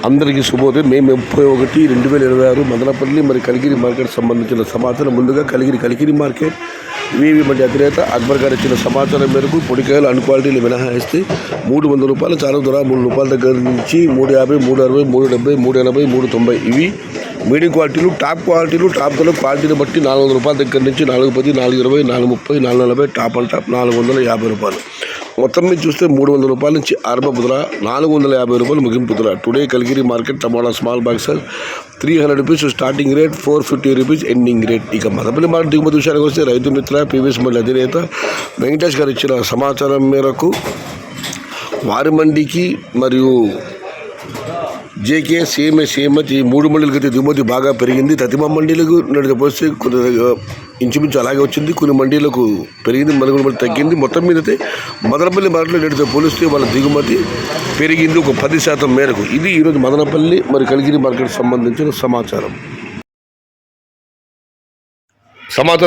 అందరికీ శుభోదయం. మే 31, 2026 మదనపల్లి మరి కలిగిరి మార్కెట్ సంబంధించిన సమాచారం. ముందుగా కలిగిరి మార్కెట్ వివి మండి అధినేత అక్బర్ గారు ఇచ్చిన సమాచారం మేరకు పొడికాయలు అన్ క్వాలిటీలు మినహాయిస్తే 300 రూపాయలు చాలు ధర, 3 రూపాయల దగ్గర నుంచి 350, 360, 370, 380, 390 ఇవి మీడియం క్వాలిటీలు. టాప్ క్వాలిటీలు టాప్ ధర క్వాలిటీని బట్టి 400 రూపాయల దగ్గర నుంచి 410, 420, 430, 440 టాప్ అండ్ టాప్ 450 రూపాయలు. మొత్తం మీద చూస్తే 300 రూపాయల నుంచి ఆరంభపు ధర, 450 రూపాయలు ముగింపు ధర. టుడే కలిగిరి మార్కెట్ టమాటా small boxes 300 rupees starting rate, 450 rupees ending rate. ఇక మదనపల్లి మార్కెట్ దిగుమతి విషయానికి వస్తే రైతు మిత్ర పీవీఎస్ మండలి అధినేత వెంకటేష్ గారు ఇచ్చిన సమాచారం మేరకు వారి మండికి మరియు జేకే సేమతి ఈ 3 మండలికి అయితే దిగుమతి బాగా పెరిగింది. తతిమ మండీలకు నడితే పోస్తే ఇంచుమించు అలాగే వచ్చింది. కొన్ని మండీలకు పెరిగింది, మరికొన్ని మంది తగ్గింది. మొత్తం మీద అయితే మదనపల్లి మార్కెట్లో నడితే పోలిస్తే వాళ్ళ దిగుమతి పెరిగింది ఒక 10% మేరకు. ఇది ఈరోజు మదనపల్లి మరి కలిగిరి మార్కెట్ సంబంధించిన సమాచారం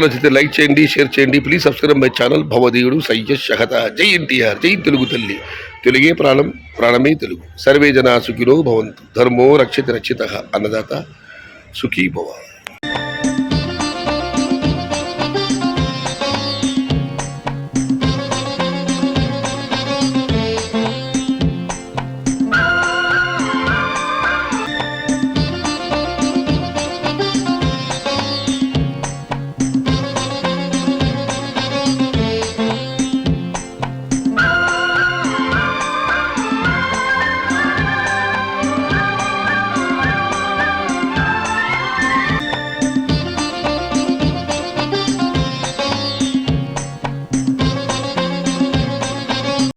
నచ్చితే లైక్ చేయండి, షేర్ చేయండి. Please subscribe my channel. భవదీయుడు సయ్యద్ షహత. జై ఎన్టీఆర్, జై తెలుగు తల్లి. తెలుగే ప్రాణం, ప్రాణమే తెలుగు. సర్వే జనా సుఖినో భవంతు. ధర్మో రక్షిత రక్షిత. అన్నదాత సుఖీ భవ.